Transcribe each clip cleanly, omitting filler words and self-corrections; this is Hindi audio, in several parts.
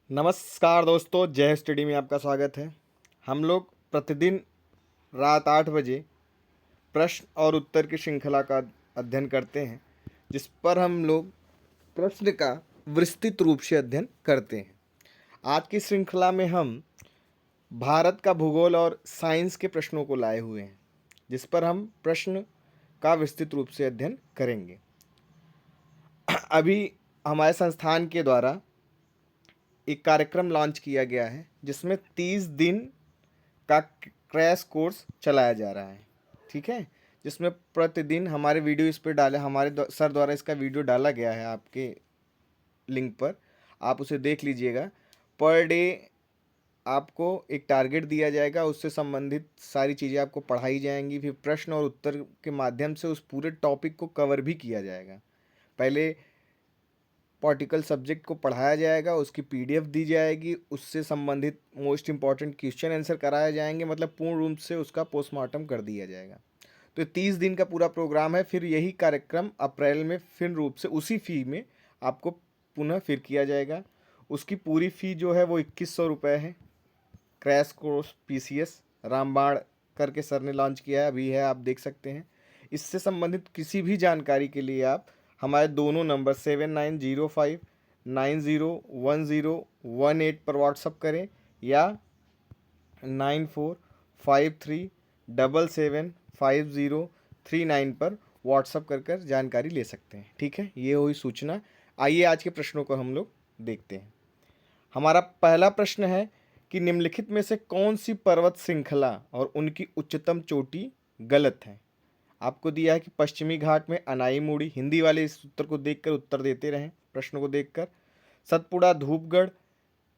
नमस्कार दोस्तों, जय स्टडी में आपका स्वागत है। हम लोग प्रतिदिन रात 8 बजे प्रश्न और उत्तर की श्रृंखला का अध्ययन करते हैं, जिस पर हम लोग प्रश्न का विस्तृत रूप से अध्ययन करते हैं। आज की श्रृंखला में हम भारत का भूगोल और साइंस के प्रश्नों को लाए हुए हैं, जिस पर हम प्रश्न का विस्तृत रूप से अध्ययन करेंगे। अभी हमारे संस्थान के द्वारा एक कार्यक्रम लॉन्च किया गया है, जिसमें 30 दिन का क्रैश कोर्स चलाया जा रहा है। ठीक है, जिसमें प्रतिदिन हमारे वीडियो इस पर डाले, हमारे सर द्वारा इसका वीडियो डाला गया है आपके लिंक पर, आप उसे देख लीजिएगा। पर डे आपको एक टारगेट दिया जाएगा, उससे संबंधित सारी चीज़ें आपको पढ़ाई जाएंगी, फिर प्रश्न और उत्तर के माध्यम से उस पूरे टॉपिक को कवर भी किया जाएगा। पहले पार्टिकल सब्जेक्ट को पढ़ाया जाएगा, उसकी पीडीएफ दी जाएगी, उससे संबंधित मोस्ट इंपॉर्टेंट क्वेश्चन आंसर कराए जाएंगे, मतलब पूर्ण रूप से उसका पोस्टमार्टम कर दिया जाएगा। तो 30 दिन का पूरा प्रोग्राम है। फिर यही कार्यक्रम अप्रैल में फिर रूप से उसी फ़ी में आपको पुनः फिर किया जाएगा। उसकी पूरी फ़ी जो है वो 2100 रुपये है। क्रैश कोर्स पीसीएस रामबाण करके सर ने लॉन्च किया है, अभी है, आप देख सकते हैं। इससे संबंधित किसी भी जानकारी के लिए आप हमारे दोनों नंबर 7905901018 पर व्हाट्सअप करें या 9453775039 पर व्हाट्सअप कर जानकारी ले सकते हैं। ठीक है, ये हुई सूचना। आइए आज के प्रश्नों को हम लोग देखते हैं। हमारा पहला प्रश्न है कि निम्नलिखित में से कौन सी पर्वत श्रृंखला और उनकी उच्चतम चोटी गलत है। आपको दिया है कि पश्चिमी घाट में अनाईमुड़ी, हिंदी वाले इस उत्तर को देखकर उत्तर देते रहें, प्रश्न को देखकर। सतपुड़ा, धूपगढ़,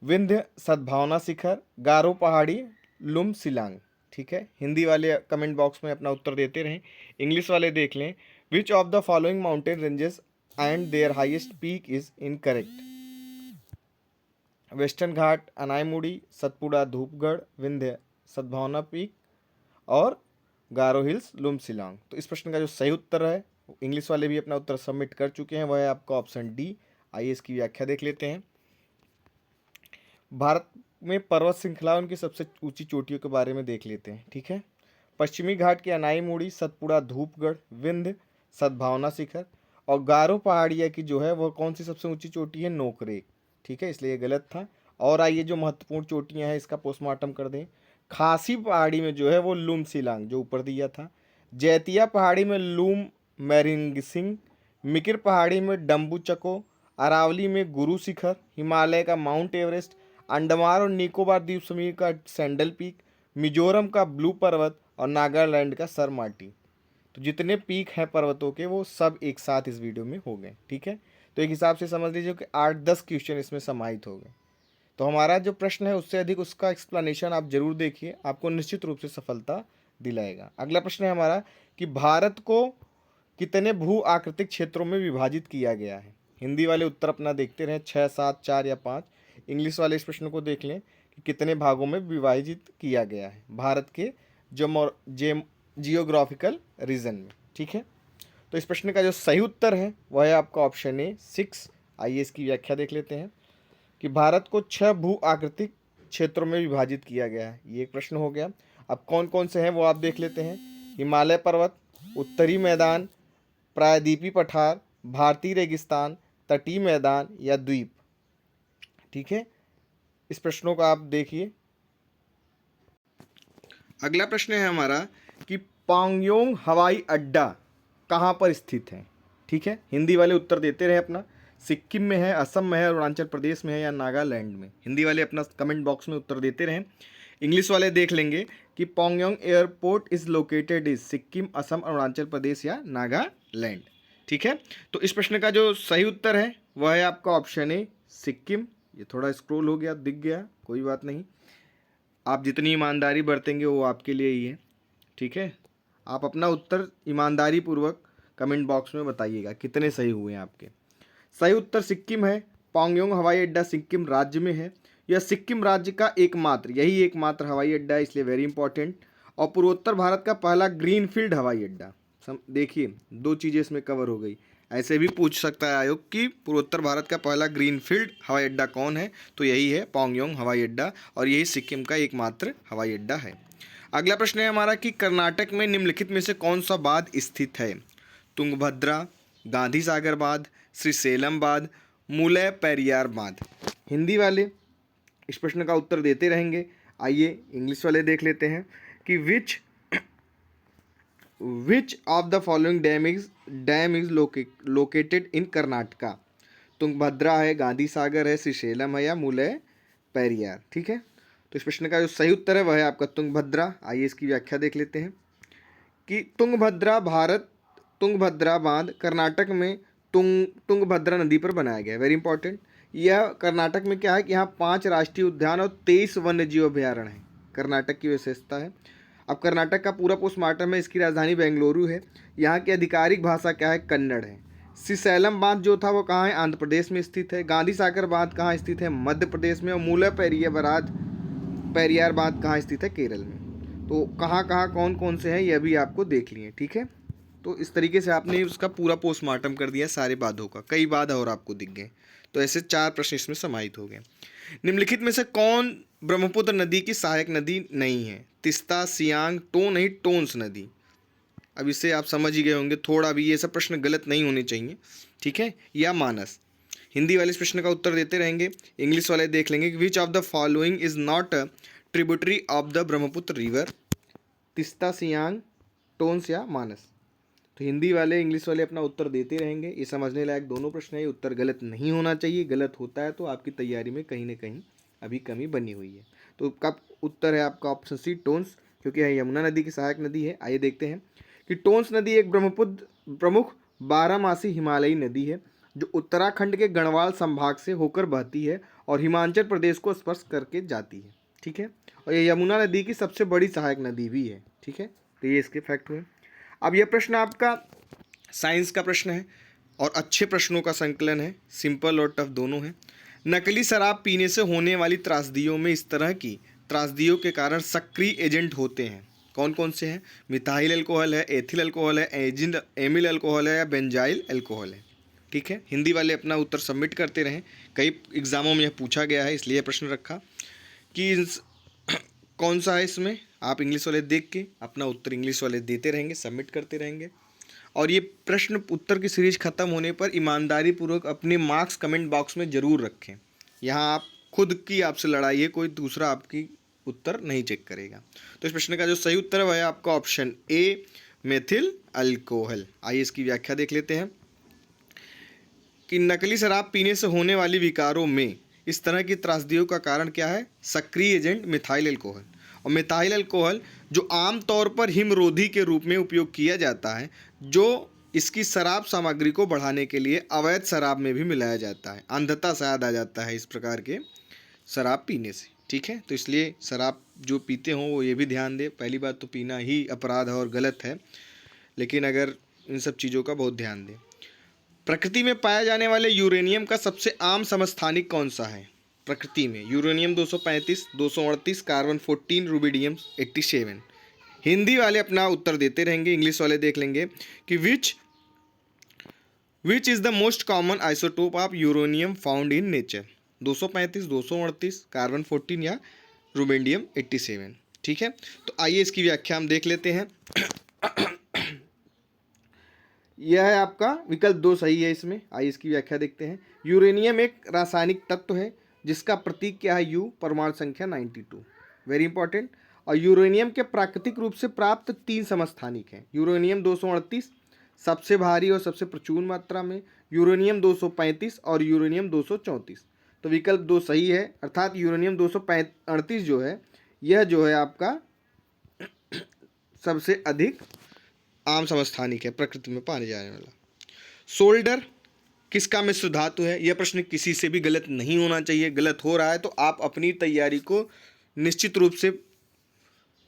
विंध्य सद्भावना शिखर, गारो पहाड़ी, लुम सिलांग। ठीक है, हिंदी वाले कमेंट बॉक्स में अपना उत्तर देते रहें। इंग्लिश वाले देख लें। Which of the following mountain ranges and their highest peak is incorrect. Western Ghat, Anamudi, Satpura, Dhupgarh, Vindhya Sadbhavna peak और गारो हिल्स, लुम सिलांग। तो इस प्रश्न का जो सही उत्तर है, इंग्लिश वाले भी अपना उत्तर सबमिट कर चुके हैं, वह है आपका ऑप्शन डी। आइए इसकी व्याख्या देख लेते हैं। भारत में पर्वत श्रृंखला उनकी सबसे ऊंची चोटियों के बारे में देख लेते हैं। ठीक है, पश्चिमी घाट की अनाईमुड़ी, सतपुड़ा, धूपगढ़, विंध्य सद्भावना शिखर और गारो पहाड़िया की जो है वह कौन सी सबसे ऊंची चोटी है, नोकरेक। ठीक है, इसलिए ये गलत था। और आइए जो महत्वपूर्ण चोटियां हैं इसका पोस्टमार्टम कर दें। खासी पहाड़ी में जो है वो लुम सिलांग जो ऊपर दिया था, जैतिया पहाड़ी में लूम मैरिंगसिंग, मिकिर पहाड़ी में डम्बू चको, अरावली में गुरु शिखर, हिमालय का माउंट एवरेस्ट, अंडमान और निकोबार द्वीप समूह का सैंडल पीक, मिजोरम का ब्लू पर्वत और नागालैंड का सरमाटी। तो जितने पीक हैं पर्वतों के वो सब एक साथ इस वीडियो में हो गए। ठीक है, तो एक हिसाब से समझ लीजिए कि 8-10 क्वेश्चन इसमें समाहित हो गए। तो हमारा जो प्रश्न है उससे अधिक उसका एक्सप्लेनेशन आप जरूर देखिए, आपको निश्चित रूप से सफलता दिलाएगा। अगला प्रश्न है हमारा कि भारत को कितने भू आकृतिक क्षेत्रों में विभाजित किया गया है। हिंदी वाले उत्तर अपना देखते रहें, 6, 7, 4 या 5। इंग्लिश वाले इस प्रश्न को देख लें कि कितने भागों में विभाजित किया गया है भारत के जियोग्राफिकल रीजन में। ठीक है, तो इस प्रश्न का जो सही उत्तर है वह है आपका ऑप्शन ए, 6। आइए इसकी व्याख्या देख लेते हैं कि भारत को 6 भू आकृतिक क्षेत्रों में विभाजित किया गया है। ये एक प्रश्न हो गया। अब कौन कौन से हैं वो आप देख लेते हैं। हिमालय पर्वत, उत्तरी मैदान, प्रायद्वीपी पठार, भारतीय रेगिस्तान, तटीय मैदान या द्वीप। ठीक है, इस प्रश्नों को आप देखिए। अगला प्रश्न है हमारा कि पांगयोंग हवाई अड्डा कहाँ पर स्थित है। ठीक है, हिंदी वाले उत्तर देते रहे अपना। सिक्किम में है, असम में है, अरुणाचल प्रदेश में है या नागालैंड में। हिंदी वाले अपना कमेंट बॉक्स में उत्तर देते रहें। इंग्लिश वाले देख लेंगे कि Pakyong airport is located is Sikkim, Assam, Arunachal Pradesh या नागालैंड। ठीक है, तो इस प्रश्न का जो सही उत्तर है वह है आपका ऑप्शन ए, सिक्किम। ये थोड़ा स्क्रॉल हो गया, दिख गया, कोई बात नहीं। आप जितनी ईमानदारी बरतेंगे वो आपके लिए ही है। ठीक है, आप अपना उत्तर ईमानदारी पूर्वक कमेंट बॉक्स में बताइएगा कितने सही हुए हैं आपके। सही उत्तर सिक्किम है। पांगयोंग हवाई अड्डा सिक्किम राज्य में है। यह सिक्किम राज्य का यही एकमात्र हवाई अड्डा है, इसलिए वेरी इंपॉर्टेंट। और पूर्वोत्तर भारत का पहला ग्रीनफील्ड हवाई अड्डा। देखिए 2 चीज़ें इसमें कवर हो गई, ऐसे भी पूछ सकता है आयोग कि पूर्वोत्तर भारत का पहला ग्रीनफील्ड हवाई अड्डा कौन है, तो यही है पोंगयोंग हवाई अड्डा, और यही सिक्किम का एकमात्र हवाई अड्डा है। अगला प्रश्न है हमारा कि कर्नाटक में निम्नलिखित में से कौन सा बांध स्थित है? तुंगभद्रा, गांधी सागर बांध, श्रीशैलम बांध, मुलय पेरियार बांध। हिंदी वाले इस प्रश्न का उत्तर देते रहेंगे। आइए इंग्लिश वाले देख लेते हैं कि which of the following dam is located in Karnataka. Tungabhadra है, गांधी सागर है, श्रीशैलम है या मुलय पेरियार। ठीक है, तो इस प्रश्न का जो सही उत्तर है वह है आपका तुंगभद्रा। आइए इसकी व्याख्या देख लेते हैं कि तुंगभद्रा बांध कर्नाटक में तुंगभद्रा नदी पर बनाया गया है। Very important. यह कर्नाटक में क्या है कि यहाँ 5 राष्ट्रीय उद्यान और 23 वन्य जीव अभ्यारण्य हैं। कर्नाटक की विशेषता है। अब कर्नाटक का पूरा पोस्टमार्टम है, इसकी राजधानी बेंगलुरु है। यहाँ की आधिकारिक भाषा क्या है? कन्नड़ है। श्रीशैलम बांध जो था वो कहाँ है? आंध्र प्रदेश में स्थित है। गांधी सागर बांध कहाँ स्थित है? मध्य प्रदेश में। और मुलय पेरियार बांध कहाँ स्थित है? केरल में। तो कहाँ कहाँ कौन कौन से हैं यह भी आपको देख लिए। ठीक है, तो इस तरीके से आपने उसका पूरा पोस्टमार्टम कर दिया सारे बांधों का। कई बांध और आपको दिख गए, तो ऐसे 4 प्रश्न इसमें समाहित हो गए। निम्नलिखित में से कौन ब्रह्मपुत्र नदी की सहायक नदी नहीं है? तिस्ता, सियांग, टोन नहीं, टोन्स नदी। अब इससे आप समझ ही गए होंगे, थोड़ा भी ये सब प्रश्न गलत नहीं होने चाहिए। ठीक है, या मानस। हिंदी वाले इस प्रश्न का उत्तर देते रहेंगे। इंग्लिश वाले देख लेंगे कि which of the following is not tributary of the Brahmaputra river. Teesta, Siang, Tons या मानस। तो हिंदी वाले इंग्लिश वाले अपना उत्तर देते रहेंगे। ये समझने लायक दोनों प्रश्न है। ये उत्तर गलत नहीं होना चाहिए। गलत होता है तो आपकी तैयारी में कहीं ना कहीं अभी कमी बनी हुई है। तो कब उत्तर है आपका ऑप्शन सी, टोन्स, क्योंकि यह यमुना नदी की सहायक नदी है। आइए देखते हैं कि टोन्स नदी एक ब्रह्मपुत्र प्रमुख 12मासी हिमालयी नदी है जो उत्तराखंड के गढ़वाल संभाग से होकर बहती है और हिमाचल प्रदेश को स्पर्श करके जाती है। ठीक है, और यह यमुना नदी की सबसे बड़ी सहायक नदी भी है। ठीक है, तो ये इसके फैक्ट हुए। अब यह प्रश्न आपका साइंस का प्रश्न है और अच्छे प्रश्नों का संकलन है। सिंपल और टफ दोनों हैं। नकली शराब पीने से होने वाली त्रासदियों में इस तरह की त्रासदियों के कारण सक्रिय एजेंट होते हैं। कौन कौन से हैं? मिथाइल अल्कोहल है, एथिल अल्कोहल है, एमिल अल्कोहल है या बेंजाइल अल्कोहल है। ठीक है, हिंदी वाले अपना उत्तर सबमिट करते रहें। कई एग्जामों में यह पूछा गया है, इसलिए प्रश्न रखा कि कौन सा है इसमें। आप इंग्लिश वाले देख के अपना उत्तर इंग्लिश वाले देते रहेंगे, सबमिट करते रहेंगे। और ये प्रश्न उत्तर की सीरीज खत्म होने पर ईमानदारी पूर्वक अपने मार्क्स कमेंट बॉक्स में ज़रूर रखें। यहाँ आप खुद की आपसे लड़ाई है, कोई दूसरा आपकी उत्तर नहीं चेक करेगा। तो इस प्रश्न का जो सही उत्तर है वह है आपका ऑप्शन ए, मेथिल अल्कोहल। आइए इसकी व्याख्या देख लेते हैं कि नकली शराब पीने से होने वाली विकारों में इस तरह की त्रासदियों का कारण क्या है? सक्रिय एजेंट मिथाइल अल्कोहल। और मिथाइल अल्कोहल जो आमतौर पर हिमरोधी के रूप में उपयोग किया जाता है, जो इसकी शराब सामग्री को बढ़ाने के लिए अवैध शराब में भी मिलाया जाता है। अंधता शायद आ जाता है इस प्रकार के शराब पीने से। ठीक है, तो इसलिए शराब जो पीते हों वो ये भी ध्यान दें। पहली बात तो पीना ही अपराध है और गलत है, लेकिन अगर इन सब चीज़ों का बहुत ध्यान दें। प्रकृति में पाए जाने वाले यूरेनियम का सबसे आम समस्थानिक कौन सा है? प्रकृति में यूरेनियम 235, 238, कार्बन 14, रुबिडियम 87। हिंदी वाले अपना उत्तर देते रहेंगे। इंग्लिश वाले देख लेंगे कि which is the most common isotope of uranium found in nature. 235, 238, carbon 14 या रुबिडियम 87। ठीक है, तो आइए इसकी व्याख्या हम देख लेते हैं। यह है आपका विकल्प 2 सही है इसमें। आइए इसकी व्याख्या देखते हैं। यूरेनियम एक रासायनिक तत्व है जिसका प्रतीक क्या है? यू, परमाणु संख्या 92। Very important. और यूरेनियम के प्राकृतिक रूप से प्राप्त 3 समस्थानिक हैं। यूरेनियम 238 सबसे भारी और सबसे प्रचुर मात्रा में, यूरेनियम 235 और यूरेनियम 234। तो विकल्प 2 सही है, अर्थात यूरेनियम 238 जो है यह जो है आपका सबसे अधिक आम समस्थानिक है प्रकृति में पाने जाने वाला। सोल्डर किसका मिश्र धातु है? यह प्रश्न किसी से भी गलत नहीं होना चाहिए। गलत हो रहा है तो आप अपनी तैयारी को निश्चित रूप से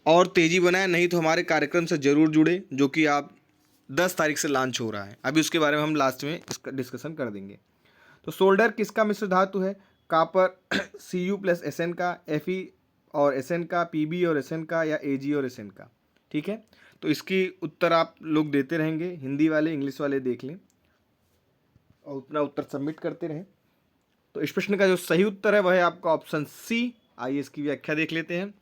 और तेज़ी बनाएं, नहीं तो हमारे कार्यक्रम से ज़रूर जुड़े जो कि आप 10 तारीख से लॉन्च हो रहा है। अभी उसके बारे में हम लास्ट में इसका डिस्कशन कर देंगे। तो सोल्डर किसका मिश्र धातु है? कापर Cu+Sn का, Fe और Sn का, Pb और Sn का या Ag और Sn का। ठीक है, तो इसकी उत्तर आप लोग देते रहेंगे। हिंदी वाले इंग्लिश वाले देख लें। और अपना उत्तर सबमिट करते रहें। तो इस प्रश्न का जो सही उत्तर है वह है आपका ऑप्शन सी। आइए इसकी व्याख्या देख लेते हैं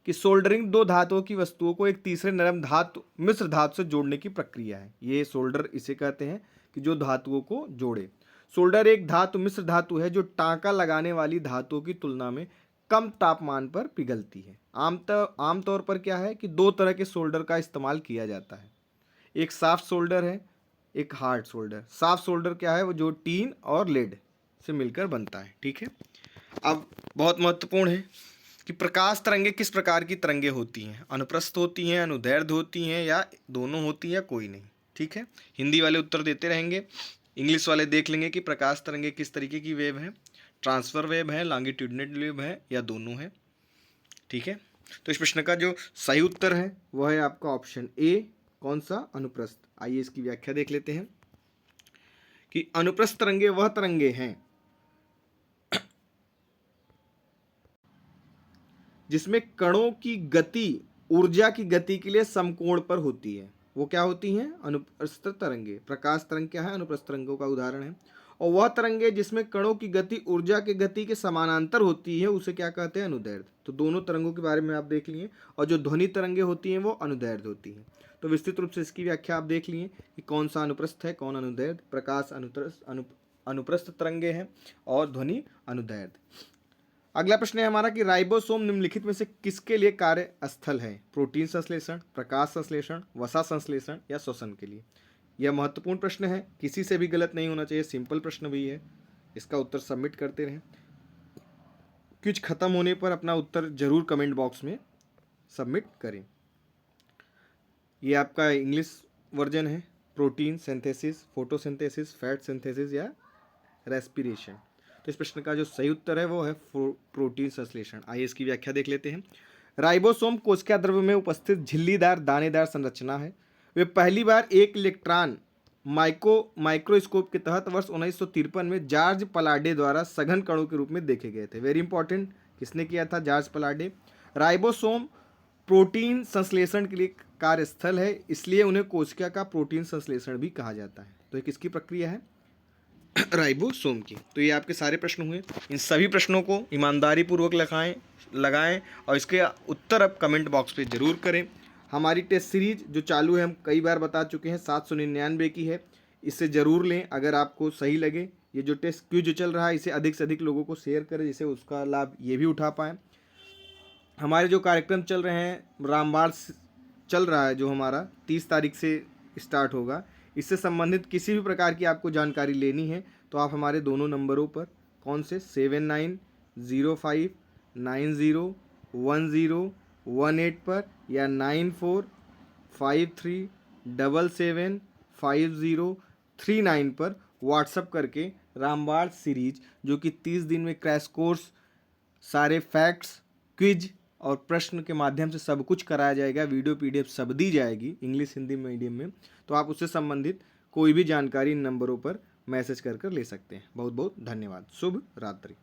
कि सोल्डरिंग दो धातुओं की वस्तुओं को एक तीसरे नरम धातु मिश्र धातु से जोड़ने की प्रक्रिया है। ये सोल्डर इसे कहते हैं कि जो धातुओं को जोड़े। सोल्डर एक धातु मिश्र धातु है जो टांका लगाने वाली धातुओं की तुलना में कम तापमान पर पिघलती है। आमतौर पर क्या है कि दो तरह के सोल्डर का इस्तेमाल किया जाता है, एक सॉफ्ट सोल्डर है, एक हार्ड सोल्डर। सॉफ्ट सोल्डर क्या है, वो जो टीन और लेड से मिलकर बनता है। ठीक है, अब बहुत महत्वपूर्ण है कि प्रकाश तरंगे किस प्रकार की तरंगे होती हैं, अनुप्रस्थ होती हैं, अनुदैर्ध्य होती हैं, या दोनों होती हैं, या कोई नहीं। ठीक है, हिंदी वाले उत्तर देते रहेंगे, इंग्लिश वाले देख लेंगे कि प्रकाश तरंगे किस तरीके की वेव है, ट्रांसफर वेव है, लॉन्गिट्यूडिनल वेव है, या दोनों है। ठीक है, तो इस प्रश्न का जो सही उत्तर है वह है आपका ऑप्शन ए। कौन सा, अनुप्रस्थ। आइए इसकी व्याख्या देख लेते हैं कि अनुप्रस्थ तरंगे वह तरंगे हैं जिसमें कणों की गति ऊर्जा की गति के लिए समकोण पर होती है। वो क्या होती हैं, अनुप्रस्थ तरंगे। प्रकाश तरंग क्या है, अनुप्रस्थ तरंगों का उदाहरण है। और वह तरंगे जिसमें कणों की गति ऊर्जा की गति के समानांतर होती है उसे क्या कहते हैं, अनुदैर्ध्य। तो दोनों तरंगों के बारे में आप देख लिए। और जो ध्वनि तरंगे होती हैं वो अनुदैर्ध्य होती हैं। तो विस्तृत रूप से इसकी व्याख्या आप देख लिए कि कौन सा अनुप्रस्थ है, कौन अनुदैर्ध्य। प्रकाश अनुप्रस्थ तरंगे हैं और ध्वनि अनुदैर्ध्य। अगला प्रश्न है हमारा कि राइबोसोम निम्नलिखित में से किसके लिए कार्य स्थल है, प्रोटीन संश्लेषण, प्रकाश संश्लेषण, वसा संश्लेषण, या श्वसन के लिए। यह महत्वपूर्ण प्रश्न है, किसी से भी गलत नहीं होना चाहिए, सिंपल प्रश्न भी है। इसका उत्तर सबमिट करते रहें। क्विज खत्म होने पर अपना उत्तर जरूर कमेंट बॉक्स में सबमिट करें। ये आपका इंग्लिश वर्जन है, protein synthesis, photosynthesis, fat synthesis, या रेस्पिरेशन। तो इस प्रश्न का जो सही उत्तर है वो है प्रोटीन संश्लेषण। आइए इसकी व्याख्या देख लेते हैं। राइबोसोम कोशिका द्रव्य में उपस्थित झिल्लीदार दानेदार संरचना है। वे पहली बार एक इलेक्ट्रॉन माइक्रोस्कोप के तहत वर्ष 1953 में जॉर्ज पलाडे द्वारा सघन कणों के रूप में देखे गए थे। वेरी इंपॉर्टेंट, किसने किया था, जॉर्ज पलाडे। राइबोसोम प्रोटीन संश्लेषण के लिए कार्यस्थल है, इसलिए उन्हें कोशिका का प्रोटीन संश्लेषण भी कहा जाता है। तो ये किसकी प्रक्रिया है, राइबोसोम की। तो ये आपके सारे प्रश्न हुए। इन सभी प्रश्नों को ईमानदारी पूर्वक लगाएं और इसके उत्तर अब कमेंट बॉक्स पे जरूर करें। हमारी टेस्ट सीरीज जो चालू है, हम कई बार बता चुके हैं, 799 की है। इससे ज़रूर लें अगर आपको सही लगे। ये जो टेस्ट क्विज चल रहा है इसे अधिक से अधिक लोगों को शेयर करें जिससे उसका लाभ ये भी उठा पाएँ। हमारे जो कार्यक्रम चल रहे हैं, रामबाण चल रहा है जो हमारा 30 तारीख से स्टार्ट होगा, इससे संबंधित किसी भी प्रकार की आपको जानकारी लेनी है तो आप हमारे दोनों नंबरों पर, कौन से, 7905901018 पर, या 9453775039 पर व्हाट्सअप करके रामबाण सीरीज जो कि 30 दिन में क्रैश कोर्स, सारे फैक्ट्स, क्विज और प्रश्न के माध्यम से सब कुछ कराया जाएगा, वीडियो PDF सब दी जाएगी इंग्लिश हिंदी मीडियम में। तो आप उससे संबंधित कोई भी जानकारी इन नंबरों पर मैसेज कर ले सकते हैं। बहुत बहुत धन्यवाद। शुभ रात्रि।